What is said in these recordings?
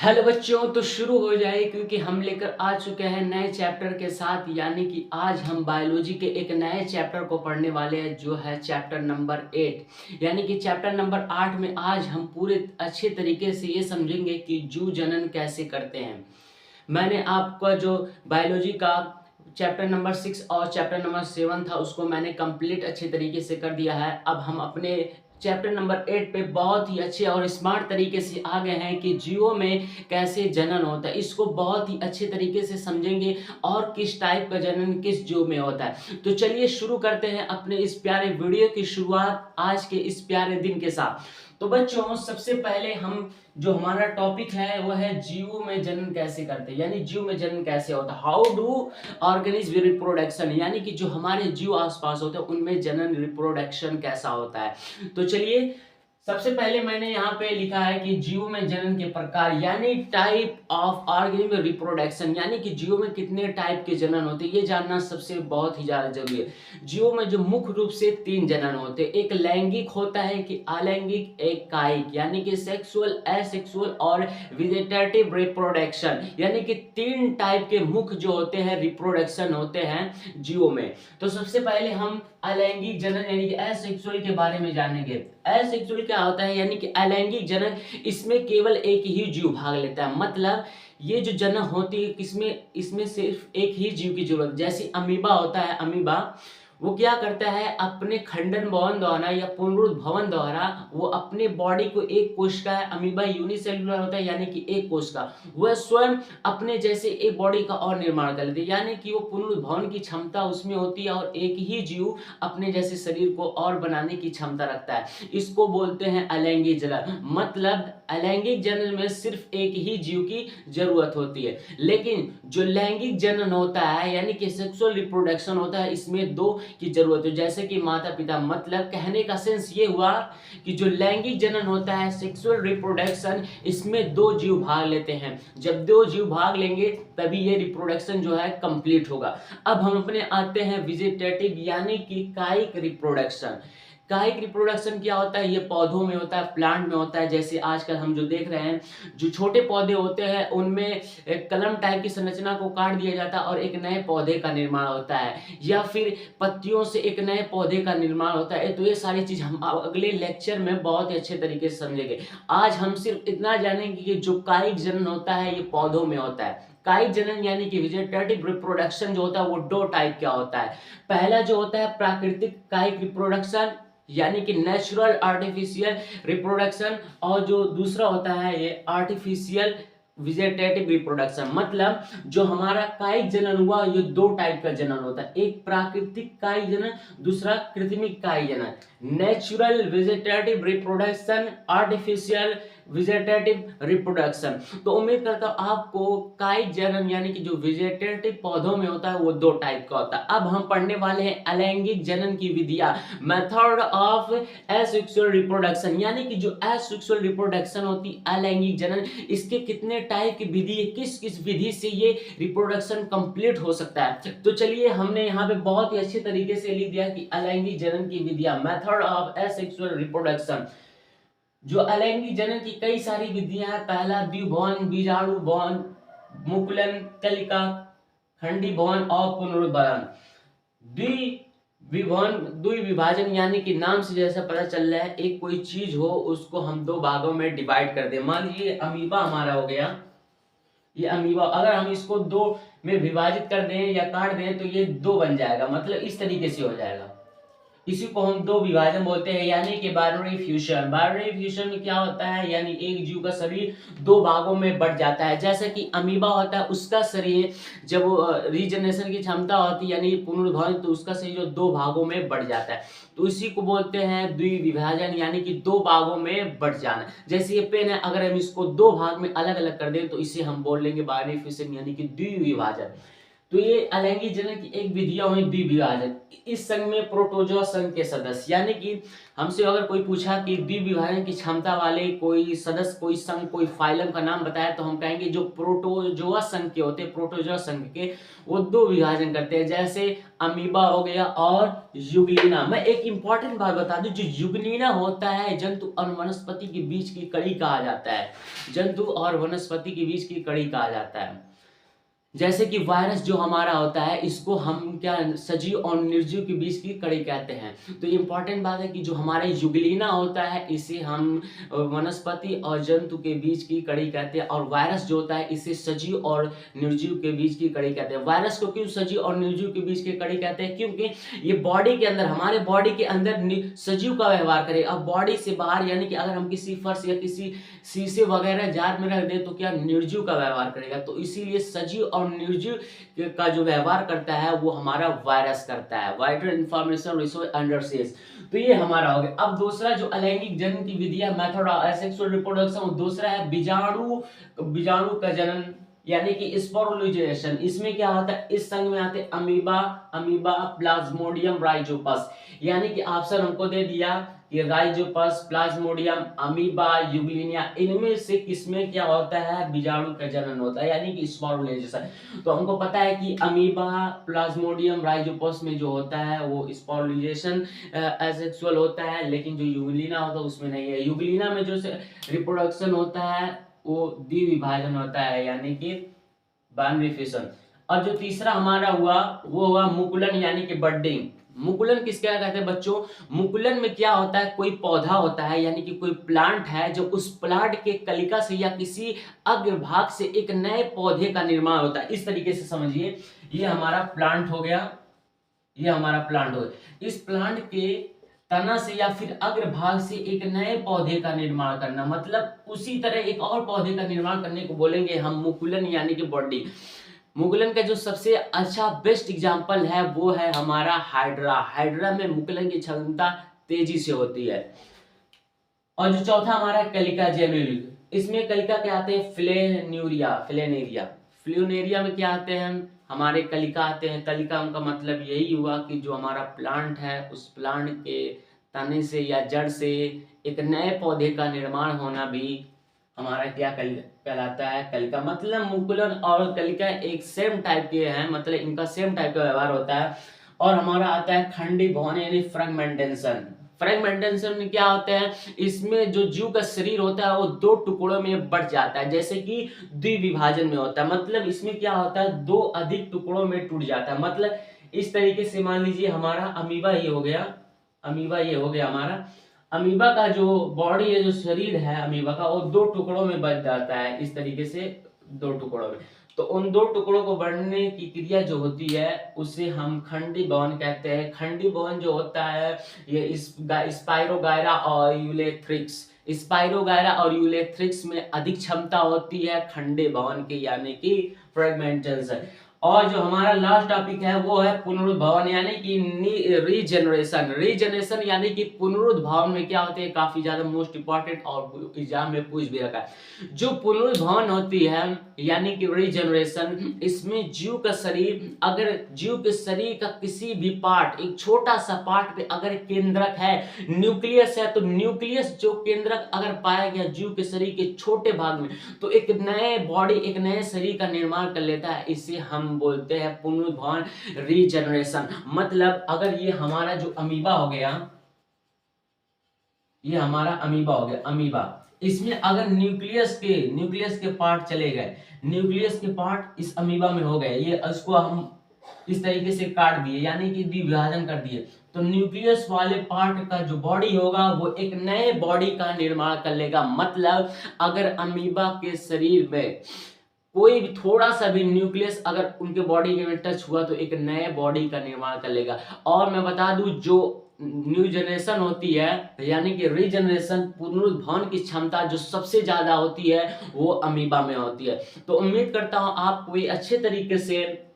Hello बच्चों, तो शुरू हो जाए क्योंकि हम लेकर आ चुके हैं नए चैप्टर के साथ। यानी कि आज हम बायोलॉजी के एक नए चैप्टर को पढ़ने वाले हैं जो है चैप्टर नंबर 8। यानी कि चैप्टर नंबर 8 में आज हम पूरे अच्छे तरीके से ये समझेंगे कि जीव जनन कैसे करते हैं। मैंने आपका जो बायोलॉजी का चैप्टर नंबर 6 और चैप्टर नंबर 7 था उसको मैंने कंप्लीट अच्छे तरीके से कर दिया है। अब हम अपने चैप्टर नंबर 8 पे बहुत ही अच्छे और स्मार्ट तरीके से आ गए हैं कि जीवों में कैसे जनन होता है। इसको बहुत ही अच्छे तरीके से समझेंगे और किस टाइप का जनन किस जीव में होता है। तो चलिए शुरू करते हैं अपने इस प्यारे वीडियो की शुरुआत आज के इस प्यारे दिन के साथ। तो बच्चों, सबसे पहले हम जो हमारा टॉपिक है वो है जीवों में जनन कैसे करते हैं। यानी जीव में जनन कैसे होता है, हाउ डू ऑर्गेनिज्म रिप्रोडक्शन। यानी कि जो हमारे जीव आसपास होते हैं उनमें जनन रिप्रोडक्शन कैसा होता है। तो चलिए, सबसे पहले मैंने यहाँ पे लिखा है कि जीव में जनन के प्रकार यानी टाइप ऑफ ऑर्गेनिज्म रिप्रोडक्शन। यानी कि जीव में कितने टाइप के जनन होते हैं ये जानना सबसे बहुत ही ज्यादा जरूरी है। जीव में जो मुख्य रूप से 3 जनन होते हैं, एक लैंगिक होता है, कि अलैंगिक, एक कायिक। यानी कि सेक्सुअल, एसेक्सुअल और वेजिटेटिव रिप्रोडक्शन। यानी कि 3 टाइप के मुख्य जो होते हैं रिप्रोडक्शन होते हैं जीवों में। तो सबसे पहले हम अलैंगिक जनन यानी कि एसेक्सुअल के बारे में जानेंगे। एसेक्सुअल क्या होता है, यानी कि अलैंगिक जनन, इसमें केवल एक ही जीव भाग लेता है। मतलब ये जो जनन होती है इसमें सिर्फ एक ही जीव की जरूरत। जैसे अमीबा होता है, अमीबा वो क्या करता है, अपने खंडन भवन द्वारा या पुनरुद्भवन द्वारा वो अपने बॉडी को एक कोशिका है। अमीबा यूनिसेलुलर होता है यानी कि एक कोशिका, वह स्वयं अपने जैसे एक बॉडी का और निर्माण कर लेती है। यानी कि वो पुनरुद्भवन की क्षमता उसमें होती है और एक ही जीव अपने जैसे शरीर को और बनाने की क्षमता रखता है। इसको बोलते हैं अलैंगिक जनन। मतलब अलैंगिक जनन में सिर्फ एक ही जीव की जरूरत होती है। लेकिन जो लैंगिक जनन होता है यानी कि सेक्सुअल रिप्रोडक्शन होता है, इसमें 2 की जरूरत है, जैसे कि माता पिता। मतलब कहने का सेंस ये हुआ कि जो लैंगिक जनन होता है, सेक्सुअल रिप्रोडक्शन, इसमें 2 जीव भाग लेते हैं। जब 2 जीव भाग लेंगे तभी ये रिप्रोडक्शन जो है कंप्लीट होगा। अब हम अपने आते हैं वेजिटेटिव यानी कि कायिक रिप्रोडक्शन। कायिक रिप्रोडक्शन क्या होता है, ये पौधों में होता है, प्लांट में होता है। जैसे आजकल हम जो देख रहे हैं, जो छोटे पौधे होते हैं उनमें एक कलम टाइप की संरचना को काट दिया जाता है और एक नए पौधे का निर्माण होता है, या फिर पत्तियों से एक नए पौधे का निर्माण होता है। तो ये सारी चीज हम अगले लेक्चर में बहुत ही अच्छे तरीके से समझेंगे। आज हम सिर्फ इतना जानेंगे कि जो कायिक जनन होता है ये पौधों में होता है। कायिक जनन यानी कि वेजिटेटिव रिप्रोडक्शन जो होता है वो 2 टाइप का होता है। पहला जो होता है प्राकृतिक कायिक रिप्रोडक्शन यानी कि नेचुरल आर्टिफिशियल रिप्रोडक्शन, और जो दूसरा होता है ये आर्टिफिशियल वेजिटेटिव रिप्रोडक्शन। मतलब जो हमारा कायिक जनन हुआ ये 2 टाइप का जनन होता है, एक प्राकृतिक कायिक जनन, दूसरा कृत्रिमिक कायिक जनन। Natural vegetative reproduction, artificial vegetative reproduction. तो उम्मीद करता हूं आपको कायिक जनन यानी कि जो वेजिटेटिव पौधों में होता है वो 2 टाइप का होता है। अब हम पढ़ने वाले हैं अलैंगिक जनन की विधियां, मेथड ऑफ एसेक्सुअल रिप्रोडक्शन। यानी कि जो एसेक्सुअल रिप्रोडक्शन होती है अलैंगिक जनन, इसके कितने टाइप की विधि है, किस किस विधि से ये रिप्रोडक्शन कंप्लीट हो सकता है। तो चलिए, हमने यहाँ पे बहुत ही अच्छे तरीके से लिख दिया कि अलैंगिक जनन की विधियां, मेथड ऑफ एसेक्सुअल रिप्रोडक्शन। जो अलैंगिक जनन की कई सारी विधियां हैं। पहला द्विभवन, बीजाणु भवन, मुकुलन, कलिका, खंडी भवन और पुनरुत्पादन। द्विविभवन, द्विविभाजन यानी कि नाम से जैसा पता चल रहा है, एक कोई चीज हो उसको हम 2 भागों में डिवाइड कर दें। मान लीजिए अमीबा हमारा हो गया, ये अमीबा अगर हम इसको 2 में विभाजित कर दें या काट दें तो ये 2 बन जाएगा। मतलब इस तरीके से हो जाएगा। इसी को हम 2 विभाजन बोलते हैं यानी कि बाइनरी फ्यूजन। बाइनरी फ्यूजन में क्या होता है, यानी एक जीव का शरीर 2 भागों में बढ़ जाता है। जैसे कि अमीबा होता है, उसका शरीर जब रीजनरेशन की क्षमता होती है यानी पुनरुद्भवन, तो उसका शरीर जो 2 भागों में बढ़ जाता है। तो इसी को बोलते हैं द्विविभाजन यानी कि 2 भागों में बढ़ जाना। जैसे ये पेन है, अगर हम इसको 2 भाग में अलग अलग कर दें तो इसे हम बोल लेंगे बाइनरी फ्यूजन यानी कि द्विविभाजन। तो ये अलैंगिक जनन की एक विधियां हुई द्विविभाजन। इस संघ में प्रोटोजोआ संघ के सदस्य, यानी कि हमसे अगर कोई पूछा कि द्विविभाजन की क्षमता वाले कोई सदस्य, कोई संघ, कोई फाइलम का नाम बताया, तो हम कहेंगे जो प्रोटोजोआ संघ के होते हैं, प्रोटोजोआ संघ के, वो दो विभाजन करते हैं, जैसे अमीबा हो गया और युगलिना। मैं एक इंपॉर्टेंट बात बता दूं, जो युगलिना होता है जंतु और वनस्पति के बीच की कड़ी कहा जाता है, जंतु और वनस्पति के बीच की कड़ी कहा जाता है। जैसे कि वायरस जो हमारा होता है, इसको हम क्या सजीव और निर्जीव के बीच की कड़ी कहते हैं। तो इंपॉर्टेंट बात है कि जो हमारे युगलिना होता है, इसे हम वनस्पति और जंतु के बीच की कड़ी कहते हैं, और वायरस जो होता है इसे सजीव और निर्जीव के बीच की कड़ी कहते हैं। वायरस को क्यों सजीव और निर्जीव के बीच की कड़ी कहते हैं? क्योंकि ये बॉडी के अंदर, हमारे बॉडी के अंदर सजीव का व्यवहार करे, अब बॉडी से बाहर, यानी कि अगर हम किसी फर्श या किसी शीशे वगैरह जार में रख दें तो क्या निर्जीव का व्यवहार करेगा। तो इसीलिए सजीव और निर्जीव का जो व्यवहार करता है वो हमारा वायरस करता है। Wider information resource under sales. तो ये हमारा हो गया। अब दूसरा जो अलैंगिक जनन की विधि है, मेथड ऑफ असेक्सुअल रिप्रोडक्शन, दूसरा है बीजाणु का जनन, यानी कि स्पोरुलिनेशन। इसमें क्या होता है, इस संघ में आते हैं अमीबा, प्लाज्मोडियम, राइजोपस। यानी कि ऑप्शन हमको दे दिया कि राइजोपस, प्लाज्मोडियम, अमीबा, यूग्लिनिया, इनमें से किसमें क्या होता है, बीजाणु का जनन होता है, यानी कि स्पोरुलिनेशन। तो हमको पता है कि अमीबा, प्लाज्मोडियम, राइजोपस में जो होता है वो स्पोरुलिनेशन एसेक्सुअल होता है, लेकिन जो यूग्लिना होता है उसमें नहीं है। यूग्लिना में जो रिप्रोडक्शन होता है वो द्विविभाजन होता है, यानी कि बाइनरी फिशन। और जो तीसरा हमारा हुआ वो हुआ मुकुलन, यानी कि बडिंग। मुकुलन किस क्या कहते हैं बच्चों? मुकुलन में क्या होता है, कोई पौधा होता है, यानी कि कोई प्लांट है, जो उस प्लांट के कलिका से या किसी अग्रभाग से एक नए पौधे का निर्माण होता है। इस तरीके से समझिए, ये हमारा प्लांट हो गया, ये हमारा प्लांट हो गया। इस प्लांट के तना से या फिर अग्रभाग से एक नए पौधे का निर्माण करना, मतलब उसी तरह एक और पौधे का निर्माण करने को बोलेंगे हम मुकुलन, यानी कि बॉडी। मुकुलन का जो सबसे अच्छा बेस्ट एग्जांपल है वो है हमारा हाइड्रा में मुकुलन की क्षमता तेजी से होती है। और जो चौथा हमारा कलिका जेनुल, इसमें कलिका क्या आते हैं, फ्लेनेरिया में क्या आते हैं, हमारे कलिका आते हैं। कलिका का मतलब यही हुआ कि जो हमारा प्लांट है उस प्लांट के तने से या जड़ से एक नए पौधे का निर्माण होना भी हमारा क्या कहलाता है, कलिका। मतलब मुकुलन और कलिका एक सेम टाइप के हैं, मतलब इनका सेम टाइप का व्यवहार होता है। और हमारा आता है खंडी भवन, यानी फ्रेगमेंटेशन। फ्रेगमेंटेशन में क्या होता है, इसमें जो जीव का शरीर होता है वो दो टुकड़ों में बट जाता है, जैसे कि द्विविभाजन में होता है। मतलब इसमें क्या होता है, दो अधिक टुकड़ों में टूट जाता है। मतलब इस तरीके से मान लीजिए हमारा अमीबा ये हो गया, हमारा अमीबा का जो बॉडी है, जो शरीर है अमीबा का, वो दो टुकड़ों में बट जाता है, इस तरीके से दो टुकड़ों में। तो उन दो टुकड़ों को बढ़ने की क्रिया जो होती है उसे हम खंडी भवन कहते हैं। खंडी भवन जो होता है ये स्पाइरोगायरा और यूलेथ्रिक्स में अधिक क्षमता होती है खंडी भवन की, यानी कि फ्रेगमेंटेशन। और जो हमारा लास्ट टॉपिक है वो है पुनरुद्भवन, यानी कि रीजनरेशन यानी कि पुनरुद्भवन में क्या होते हैं, काफी ज्यादा मोस्ट इंपॉर्टेंट और एग्जाम में पूछ भी रखा है। जो पुनरुद्भवन होती है यानी कि रीजनरेशन, इसमें जीव का शरीर, अगर जीव के शरीर का किसी भी पार्ट, एक छोटा सा पार्ट पे अगर केंद्रक है, न्यूक्लियस है, तो न्यूक्लियस जो केंद्रक अगर पाया गया जीव के शरीर के छोटे भाग में, तो एक नए बॉडी, एक नए शरीर का निर्माण कर लेता है। इसे हम बोलते हैं पुनरुद्भवन, रीजनरेशन। मतलब अगर ये हमारा जो अमीबा हो गया, ये हमारा अमीबा हो गया, अमीबा, इसमें अगर न्यूक्लियस के पार्ट चले गए, न्यूक्लियस के पार्ट इस अमीबा में हो गए, ये इसको हम इस तरीके से काट दिए, यानी कि विभाजन कर दिए, तो न्यूक्लियस वाले पार्ट का जो बॉडी होगा वो एक नए बॉडी का निर्माण कर लेगा। मतलब अगर अमीबा के शरीर में कोई भी थोड़ा सा भी न्यूक्लियस अगर उनके बॉडी में टच हुआ तो एक नए बॉडी का निर्माण कर लेगा। और मैं बता दूं, जो न्यू जनरेशन होती है यानी कि रीजनरेशन, पुनरुद्भवन की क्षमता जो सबसे ज्यादा होती है वो अमीबा में होती है। तो उम्मीद करता हूं आप कोई अच्छे तरीके से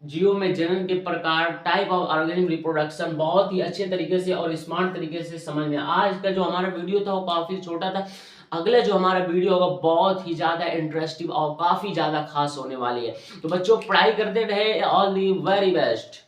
जीव में जनन के प्रकार, टाइप ऑफ ऑर्गेनिज्म रिप्रोडक्शन बहुत ही अच्छे तरीके से और स्मार्ट तरीके से समझ में। आज का जो हमारा वीडियो था वो काफी छोटा था, अगला जो हमारा वीडियो होगा बहुत ही ज्यादा इंटरेस्टिंग और काफी ज्यादा खास होने वाली है। तो बच्चों पढ़ाई करते रहे, ऑल दी वेरी बेस्ट।